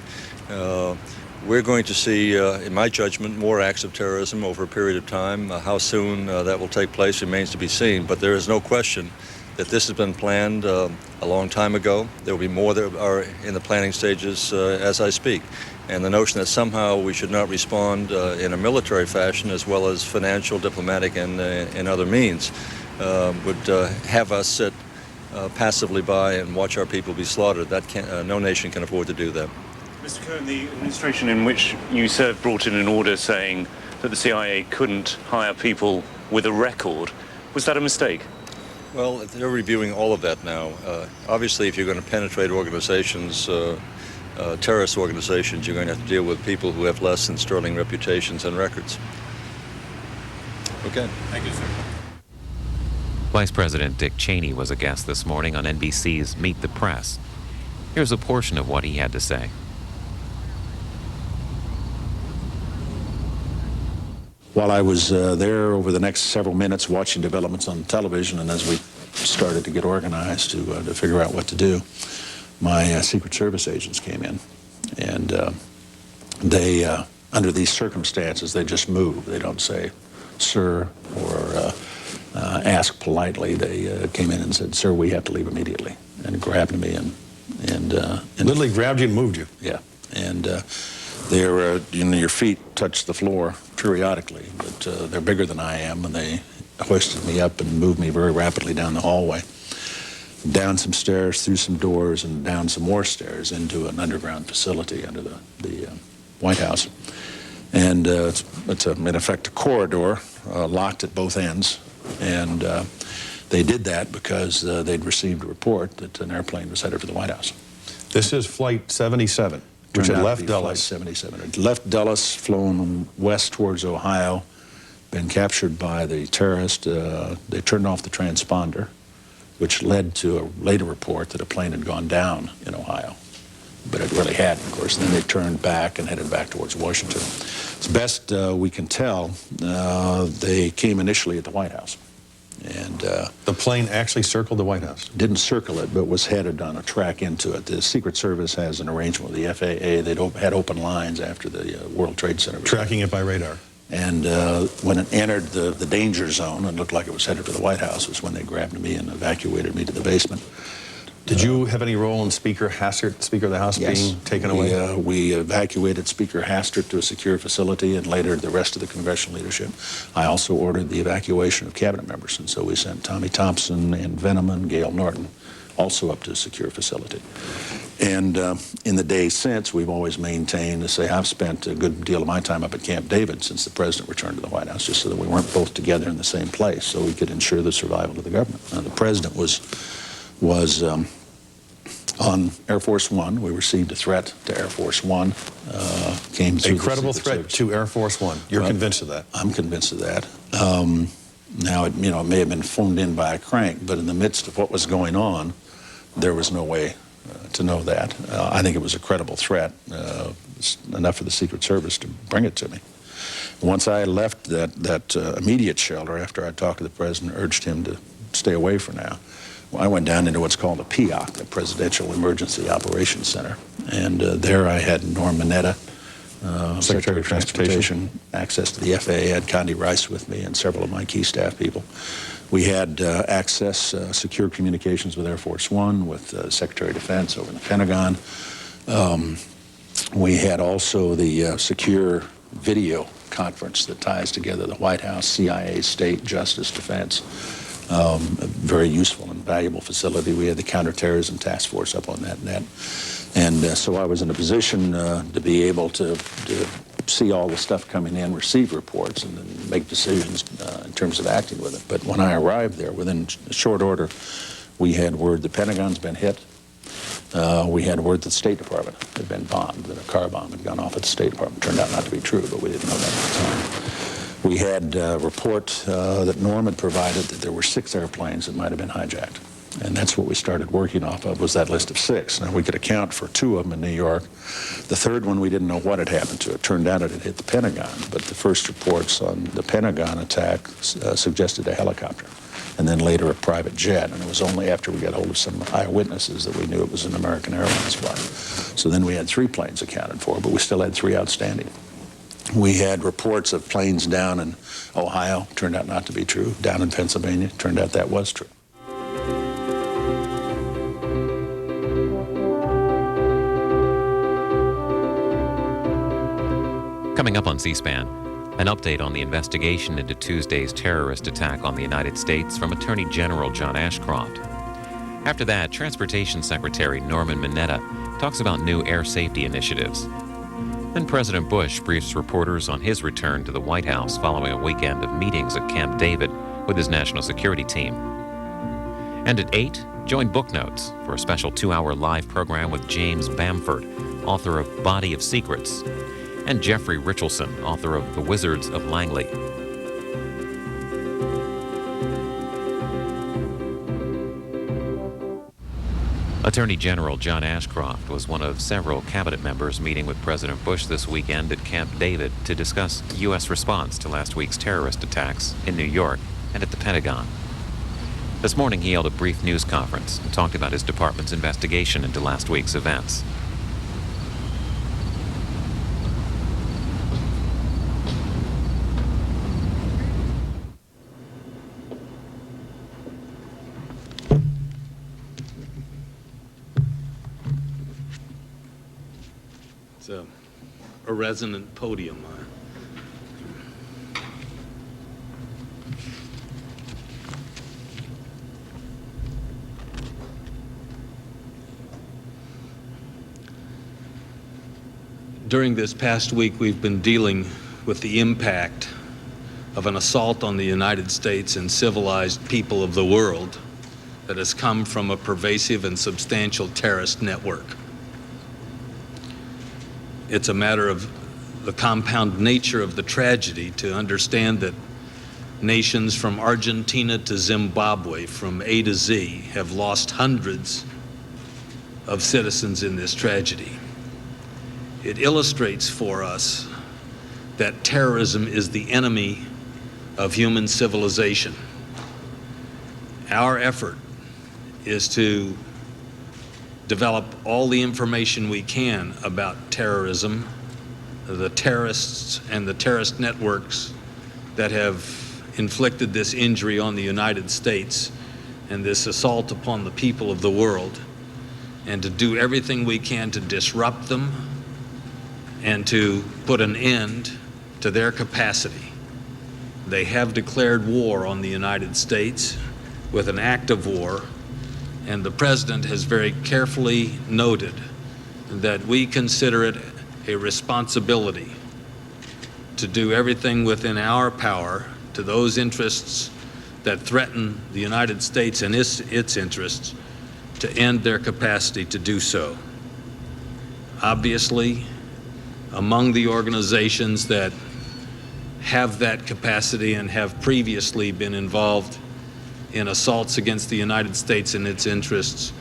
We're going to see, in my judgment, more acts of terrorism over a period of time. How soon that will take place remains to be seen, but there is no question that this has been planned a long time ago. There will be more that are in the planning stages as I speak. And the notion that somehow we should not respond in a military fashion as well as financial, diplomatic, and other means would have us sit passively by and watch our people be slaughtered. No nation can afford to do that. Mr. Cohen, the administration in which you served brought in an order saying that the CIA couldn't hire people with a record. Was that a mistake? Well, they're reviewing all of that now. Obviously, if you're going to penetrate organizations, terrorist organizations, you're going to have to deal with people who have less than sterling reputations and records. Okay. Thank you, sir. Vice President Dick Cheney was a guest this morning on NBC's Meet the Press. Here's a portion of what he had to say. While I was there over the next several minutes watching developments on television, and as we started to get organized to figure out what to do, my Secret Service agents came in, and they, under these circumstances, they just move. They don't say, sir, or ask politely. They came in and said, sir, we have to leave immediately, and grabbed me and literally grabbed you and moved you. Yeah, and your feet touch the floor periodically, but they're bigger than I am, and they hoisted me up and moved me very rapidly down the hallway, down some stairs, through some doors, and down some more stairs into an underground facility under the White House. And it's in effect a corridor, locked at both ends, and they did that because they'd received a report that an airplane was headed for the White House. This is Flight 77. Which had left Dulles. Flight 77. It left Dulles, flown west towards Ohio, been captured by the terrorist. They turned off the transponder, which led to a later report that a plane had gone down in Ohio. But it really hadn't, of course. And then they turned back and headed back towards Washington. As best we can tell, they came initially at the White House. And the plane actually circled the White House? Didn't circle it, but was headed on a track into it. The Secret Service has an arrangement with the FAA. They'd had open lines after the World Trade Center. Tracking it by radar. And when it entered the danger zone and looked like it was headed for the White House was when they grabbed me and evacuated me to the basement. Did you have any role in Speaker Hastert, Speaker of the House, yes, being taken away? We evacuated Speaker Hastert to a secure facility, and later the rest of the congressional leadership. I also ordered the evacuation of cabinet members, and so we sent Tommy Thompson and Venom and Gail Norton also up to a secure facility. And in the days since, we've always maintained to say I've spent a good deal of my time up at Camp David since the president returned to the White House, just so that we weren't both together in the same place, so we could ensure the survival of the government. The president was on Air Force One. We received a threat to Air Force One. Came through a credible threat to Air Force One. You're convinced of that? I'm convinced of that. Now, it may have been phoned in by a crank, but in the midst of what was going on, there was no way to know that. I think it was a credible threat, enough for the Secret Service to bring it to me. Once I left that immediate shelter, after I talked to the president, urged him to stay away for now, I went down into what's called a POC, the Presidential Emergency Operations Center. And there I had Norm Mineta, Secretary of Transportation, access to the FAA. I had Condi Rice with me and several of my key staff people. We had access, secure communications with Air Force One, with Secretary of Defense over in the Pentagon. We had also the secure video conference that ties together the White House, CIA, State, Justice, Defense, A very useful and valuable facility. We had the counterterrorism task force up on that net. And so I was in a position to be able to see all the stuff coming in, receive reports, and then make decisions in terms of acting with it. But when I arrived there, within short order, we had word the Pentagon's been hit. We had word that the State Department had been bombed, that a car bomb had gone off at the State Department. Turned out not to be true, but we didn't know that at the time. We had a report that Norm had provided that there were 6 airplanes that might have been hijacked. And that's what we started working off of, was that list of 6. Now, we could account for 2 of them in New York. The third one, we didn't know what had happened to it. Turned out it had hit the Pentagon, but the first reports on the Pentagon attack suggested a helicopter, and then later a private jet. And it was only after we got hold of some eyewitnesses that we knew it was an American Airlines flight. So then we had 3 planes accounted for, but we still had 3 outstanding. We had reports of planes down in Ohio. Turned out not to be true. Down in Pennsylvania. Turned out that was true. Coming up on C-SPAN, an update on the investigation into Tuesday's terrorist attack on the United States from Attorney General John Ashcroft. After that, Transportation Secretary Norman Mineta talks about new air safety initiatives. Then President Bush briefs reporters on his return to the White House following a weekend of meetings at Camp David with his national security team. And at 8, join Booknotes for a special 2-hour live program with James Bamford, author of Body of Secrets, and Jeffrey Richelson, author of The Wizards of Langley. Attorney General John Ashcroft was one of several cabinet members meeting with President Bush this weekend at Camp David to discuss U.S. response to last week's terrorist attacks in New York and at the Pentagon. This morning he held a brief news conference and talked about his department's investigation into last week's events. It's a resonant podium. During this past week, we've been dealing with the impact of an assault on the United States and civilized people of the world that has come from a pervasive and substantial terrorist network. It's a matter of the compound nature of the tragedy to understand that nations from Argentina to Zimbabwe, from A to Z, have lost hundreds of citizens in this tragedy. It illustrates for us that terrorism is the enemy of human civilization. Our effort is to develop all the information we can about terrorism, the terrorists and the terrorist networks that have inflicted this injury on the United States and this assault upon the people of the world, and to do everything we can to disrupt them and to put an end to their capacity. They have declared war on the United States with an act of war, and the President has very carefully noted that we consider it a responsibility to do everything within our power to those interests that threaten the United States and its interests to end their capacity to do so. Obviously, among the organizations that have that capacity and have previously been involved in assaults against the United States and its interests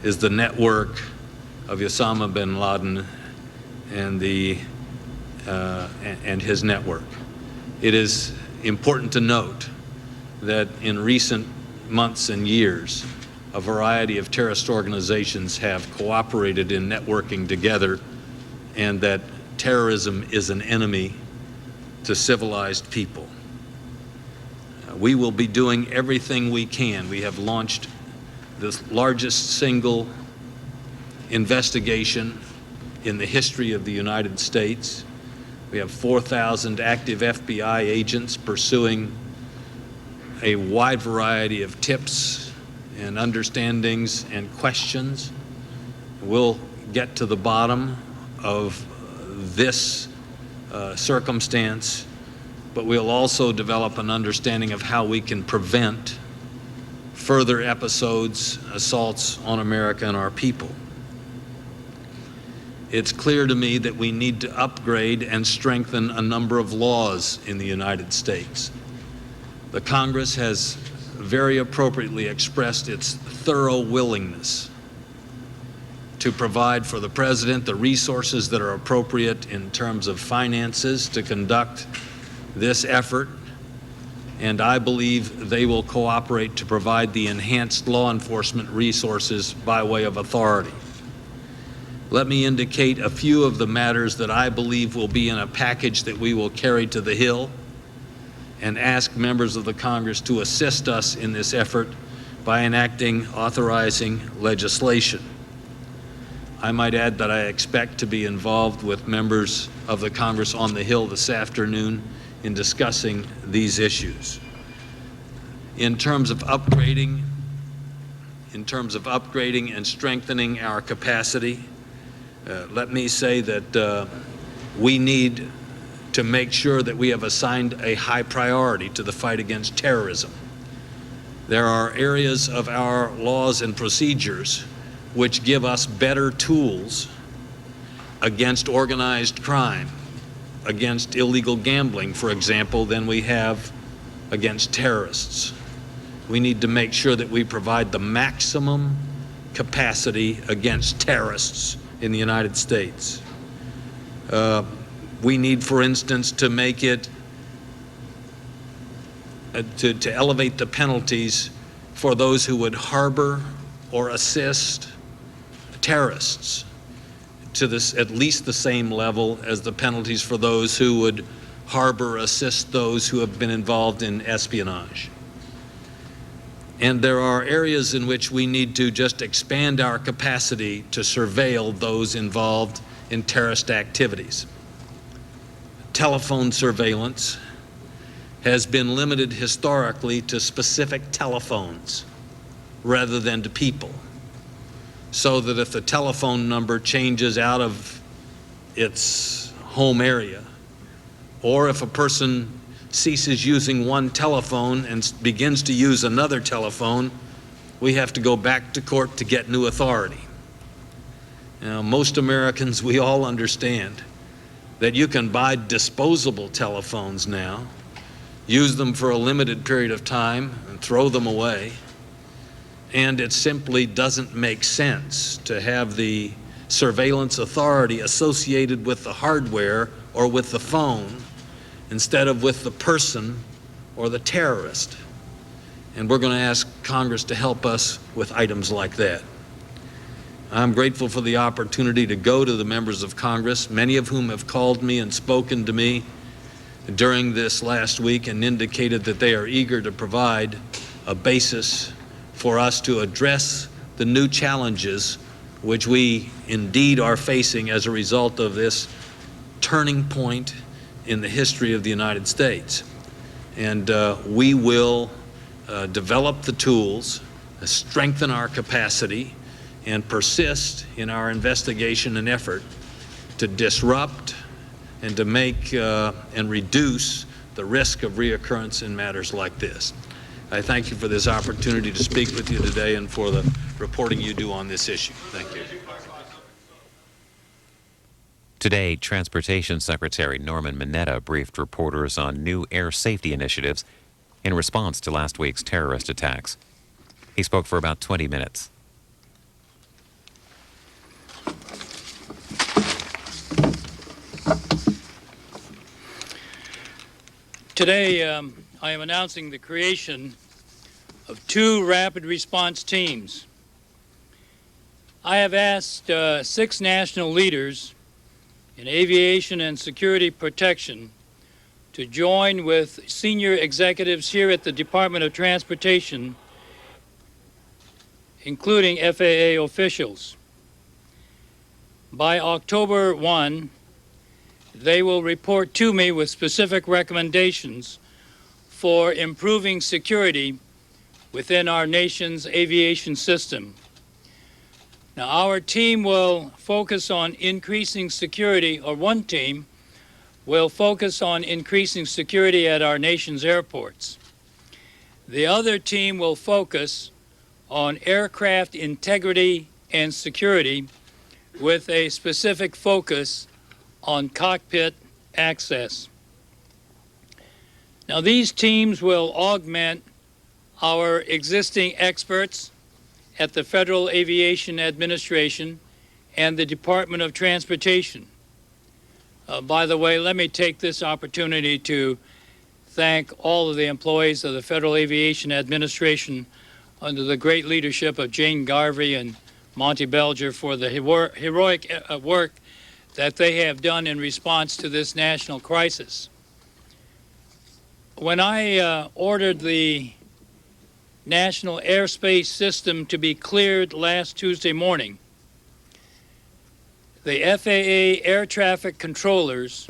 is the network of Osama bin Laden and his network. It is important to note that in recent months and years, a variety of terrorist organizations have cooperated in networking together, and that terrorism is an enemy to civilized people. We will be doing everything we can. We have launched the largest single investigation in the history of the United States. We have 4,000 active FBI agents pursuing a wide variety of tips and understandings and questions. We'll get to the bottom of this circumstance, but we'll also develop an understanding of how we can prevent further episodes, assaults on America and our people. It's clear to me that we need to upgrade and strengthen a number of laws in the United States. The Congress has very appropriately expressed its thorough willingness to provide for the President the resources that are appropriate in terms of finances to conduct this effort, and I believe they will cooperate to provide the enhanced law enforcement resources by way of authority. Let me indicate a few of the matters that I believe will be in a package that we will carry to the Hill and ask members of the Congress to assist us in this effort by enacting authorizing legislation. I might add that I expect to be involved with members of the Congress on the Hill this afternoon in discussing these issues. In terms of upgrading and strengthening our capacity, let me say that we need to make sure that we have assigned a high priority to the fight against terrorism. There are areas of our laws and procedures which give us better tools against organized crime, against illegal gambling, for example, than we have against terrorists. We need to make sure that we provide the maximum capacity against terrorists in the United States. We need, for instance, to make it, to elevate the penalties for those who would harbor or assist terrorists to this, at least the same level as the penalties for those who would harbor or assist those who have been involved in espionage. And there are areas in which we need to just expand our capacity to surveil those involved in terrorist activities. Telephone surveillance has been limited historically to specific telephones rather than to people, so that if the telephone number changes out of its home area, or if a person ceases using one telephone and begins to use another telephone, we have to go back to court to get new authority. Now, most Americans, we all understand that you can buy disposable telephones now, use them for a limited period of time, and throw them away. And it simply doesn't make sense to have the surveillance authority associated with the hardware or with the phone instead of with the person or the terrorist. And we're going to ask Congress to help us with items like that. I'm grateful for the opportunity to go to the members of Congress, many of whom have called me and spoken to me during this last week and indicated that they are eager to provide a basis for us to address the new challenges which we indeed are facing as a result of this turning point in the history of the United States. And we will develop the tools, strengthen our capacity, and persist in our investigation and effort to disrupt and to make and reduce the risk of reoccurrence in matters like this. I thank you for this opportunity to speak with you today and for the reporting you do on this issue. Thank you. Today, Transportation Secretary Norman Mineta briefed reporters on new air safety initiatives in response to last week's terrorist attacks. He spoke for about 20 minutes. Today, I am announcing the creation of 2 rapid response teams. I have asked 6 national leaders in aviation and security protection to join with senior executives here at the Department of Transportation, including FAA officials. By October 1, they will report to me with specific recommendations for improving security within our nation's aviation system. Now, our team will focus on increasing security, or one team will focus on increasing security at our nation's airports. The other team will focus on aircraft integrity and security with a specific focus on cockpit access. Now, these teams will augment our existing experts at the Federal Aviation Administration and the Department of Transportation. By the way, let me take this opportunity to thank all of the employees of the Federal Aviation Administration under the great leadership of Jane Garvey and Monty Belger for the heroic work that they have done in response to this national crisis. When I ordered the National Airspace System to be cleared last Tuesday morning, the FAA air traffic controllers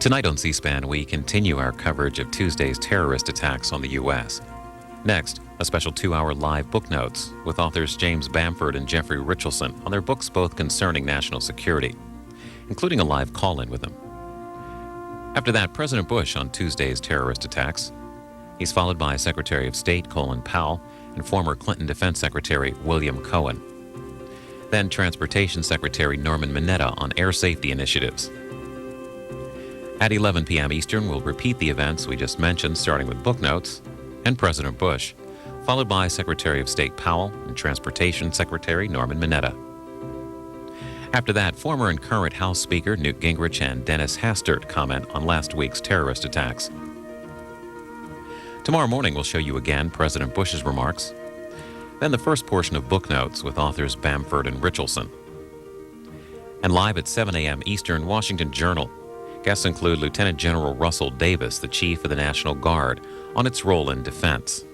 Tonight on C-SPAN, we continue our coverage of Tuesday's terrorist attacks on the U.S. Next, a special 2-hour live book notes with authors James Bamford and Jeffrey Richelson on their books both concerning national security, including a live call-in with them. After that, President Bush on Tuesday's terrorist attacks. He's followed by Secretary of State Colin Powell and former Clinton Defense Secretary William Cohen. Then Transportation Secretary Norman Mineta on air safety initiatives. At 11 p.m. Eastern, we'll repeat the events we just mentioned, starting with book notes and President Bush, followed by Secretary of State Powell and Transportation Secretary Norman Mineta. After that, former and current House Speaker Newt Gingrich and Dennis Hastert comment on last week's terrorist attacks. Tomorrow morning, we'll show you again President Bush's remarks, then the first portion of book notes with authors Bamford and Richelson. And live at 7 a.m. Eastern, Washington Journal. Guests include Lieutenant General Russell Davis, the Chief of the National Guard, on its role in defense.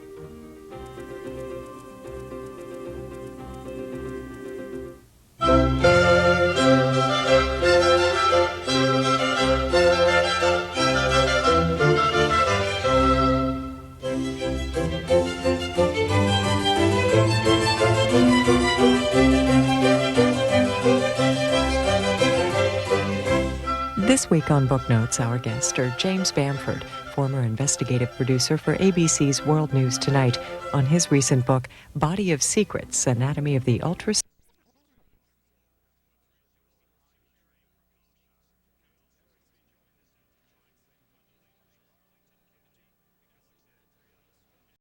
This week on Book Notes, our guests are James Bamford, former investigative producer for ABC's World News Tonight, on his recent book, Body of Secrets, Anatomy of the Ultra...